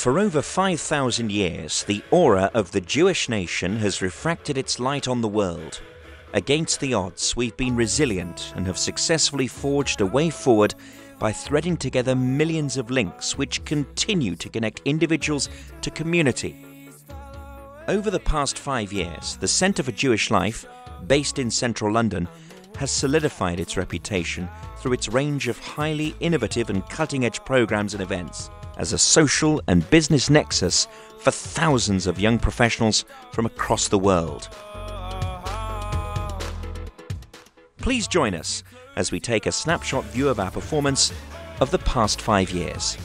For over 5,000 years, the aura of the Jewish nation has refracted its light on the world. Against the odds, we've been resilient and have successfully forged a way forward by threading together millions of links which continue to connect individuals to community. Over the past 5 years, the Centre for Jewish Life, based in central London, has solidified its reputation through its range of highly innovative and cutting-edge programs and events as a social and business nexus for thousands of young professionals from across the world. Please join us as we take a snapshot view of our performance of the past 5 years.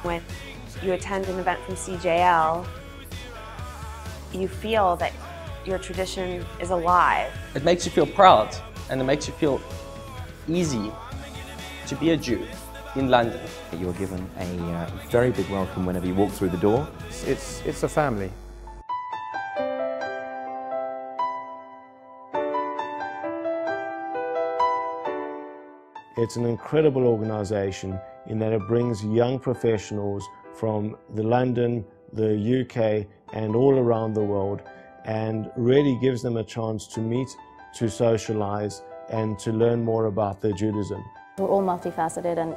When you attend an event from CJL, you feel that your tradition is alive. It makes you feel proud, and it makes you feel easy to be a Jew in London. You are given a very big welcome whenever you walk through the door. It's a family. It's an incredible organisation in that it brings young professionals from London, the UK and all around the world, and really gives them a chance to meet, to socialise and to learn more about their Judaism. We're all multifaceted, and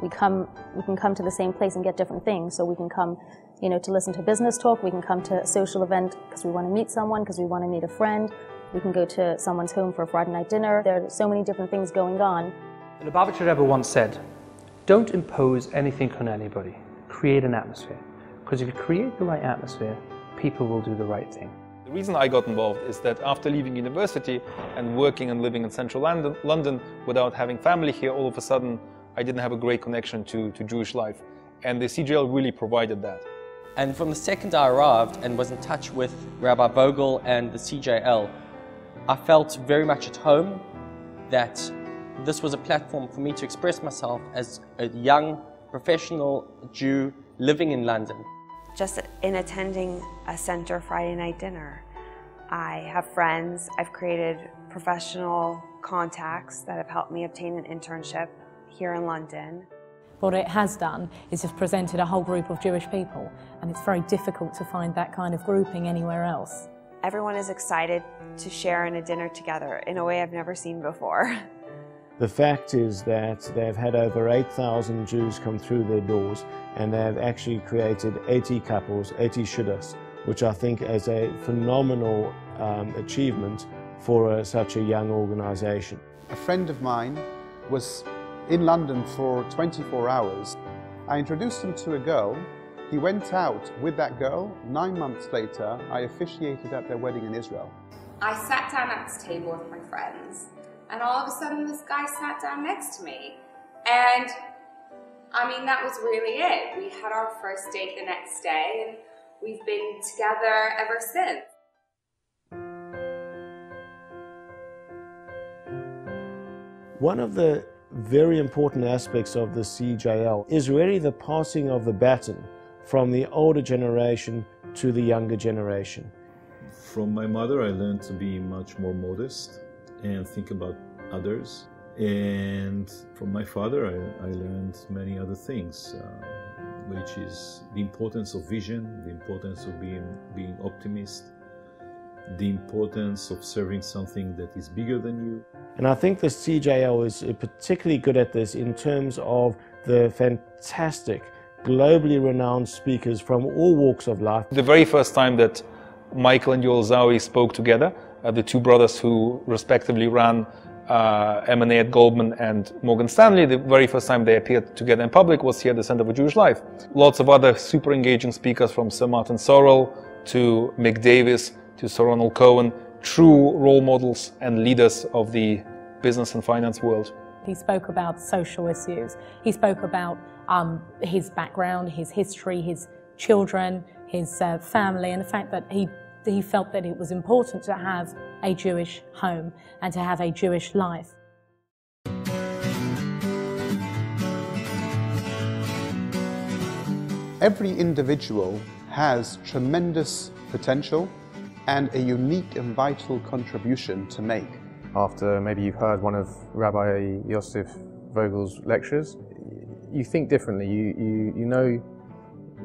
we can come to the same place and get different things. So we can come to listen to business talk, we can come to a social event because we want to meet someone, because we want to meet a friend. We can go to someone's home for a Friday night dinner. There are so many different things going on. The Lubavitcher Rebbe once said, don't impose anything on anybody, create an atmosphere. Because if you create the right atmosphere, people will do the right thing. The reason I got involved is that after leaving university and working and living in central London without having family here, all of a sudden I didn't have a great connection to Jewish life. And the CJL really provided that. And from the second I arrived and was in touch with Rabbi Vogel and the CJL, I felt very much at home, that this was a platform for me to express myself as a young professional Jew living in London. Just in attending a center Friday night dinner, I have friends, I've created professional contacts that have helped me obtain an internship here in London. What it has done is it's presented a whole group of Jewish people, and it's very difficult to find that kind of grouping anywhere else. Everyone is excited to share in a dinner together in a way I've never seen before. The fact is that they've had over 8,000 Jews come through their doors, and they've actually created 80 couples, 80 shidduchs, which I think is a phenomenal achievement for such a young organisation. A friend of mine was in London for 24 hours. I introduced him to a girl. He went out with that girl. 9 months later, I officiated at their wedding in Israel. I sat down at this table with my friends, and all of a sudden this guy sat down next to me. And I mean, that was really it. We had our first date the next day, and we've been together ever since. One of the very important aspects of the CJL is really the passing of the baton from the older generation to the younger generation. From my mother, I learned to be much more modest and think about others. And from my father, I learned many other things, which is the importance of vision, the importance of being optimist, the importance of serving something that is bigger than you. And I think the CJL is particularly good at this in terms of the fantastic, globally renowned speakers from all walks of life. The very first time that Michael and Yoel Zawi spoke together, the two brothers who respectively ran M&A at Goldman and Morgan Stanley, the very first time they appeared together in public was here at the Center for Jewish Life. Lots of other super engaging speakers, from Sir Martin Sorrell to Mick Davis to Sir Ronald Cohen, true role models and leaders of the business and finance world. He spoke about social issues. He spoke about his background, his history, his children, his family, and the fact that he felt that it was important to have a Jewish home and to have a Jewish life. Every individual has tremendous potential and a unique and vital contribution to make. After maybe you've heard one of Rabbi Yosef Vogel's lectures, you think differently. You know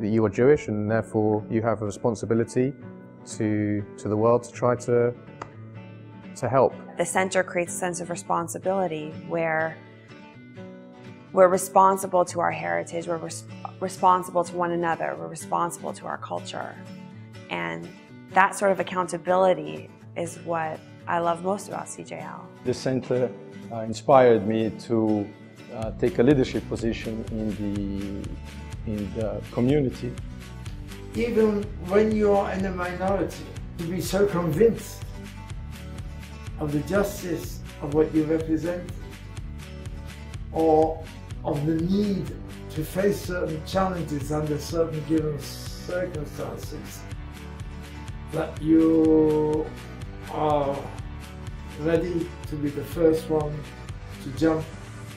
that you are Jewish, and therefore you have a responsibility to the world to try to help. The center creates a sense of responsibility where we're responsible to our heritage, we're responsible to one another, we're responsible to our culture. And that sort of accountability is what I love most about CJL. The center inspired me to take a leadership position in the community. Even when you are in a minority, to be so convinced of the justice of what you represent, or of the need to face certain challenges under certain given circumstances, that you are ready to be the first one to jump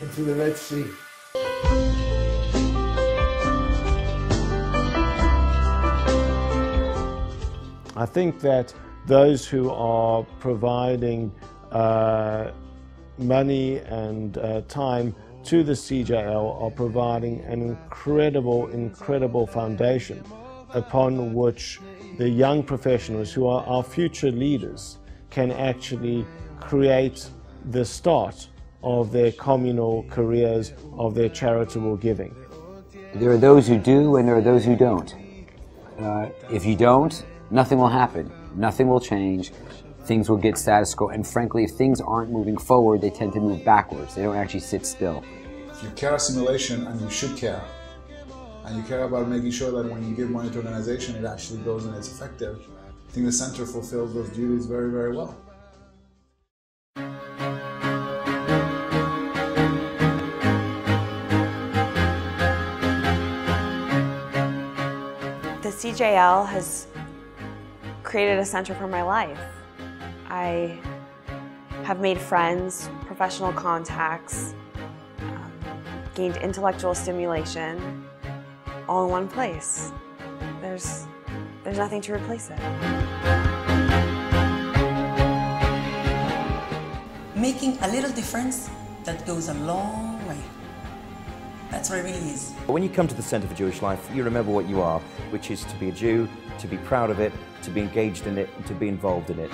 into the Red Sea. I think that those who are providing money and time to the CJL are providing an incredible foundation upon which the young professionals who are our future leaders can actually create the start of their communal careers, of their charitable giving. There are those who do and there are those who don't. If you don't, nothing will happen, nothing will change, things will get status quo, and frankly, if things aren't moving forward, they tend to move backwards. They don't actually sit still. You care assimilation, and you should care. And you care about making sure that when you give money to an organization, it actually goes and it's effective. I think the center fulfills those duties very, very well. The CJL has created a center for my life. I have made friends, professional contacts, gained intellectual stimulation, all in one place. There's nothing to replace it. Making a little difference that goes a long way. That's what it really is. When you come to the Centre for Jewish Life, you remember what you are, which is to be a Jew, to be proud of it, to be engaged in it, and to be involved in it.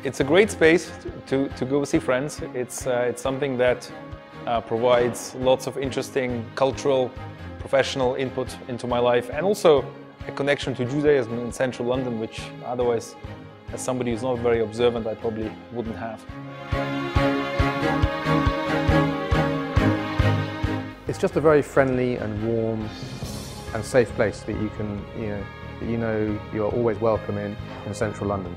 It's a great space to go see friends. It's something that provides lots of interesting cultural, professional input into my life, and also a connection to Judaism in central London, which otherwise, as somebody who's not very observant, I probably wouldn't have. It's just a very friendly and warm and safe place that you can, you know you're always welcome in central London.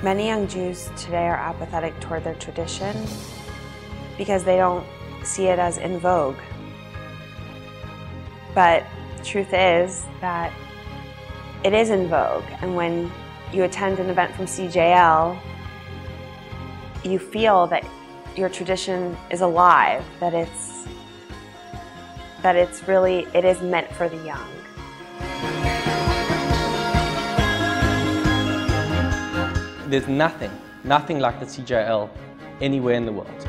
Many young Jews today are apathetic toward their tradition because they don't see it as in vogue. But the truth is that it is in vogue, and when you attend an event from CJL, you feel that your tradition is alive, that it is meant for the young. There's nothing like the CJL anywhere in the world.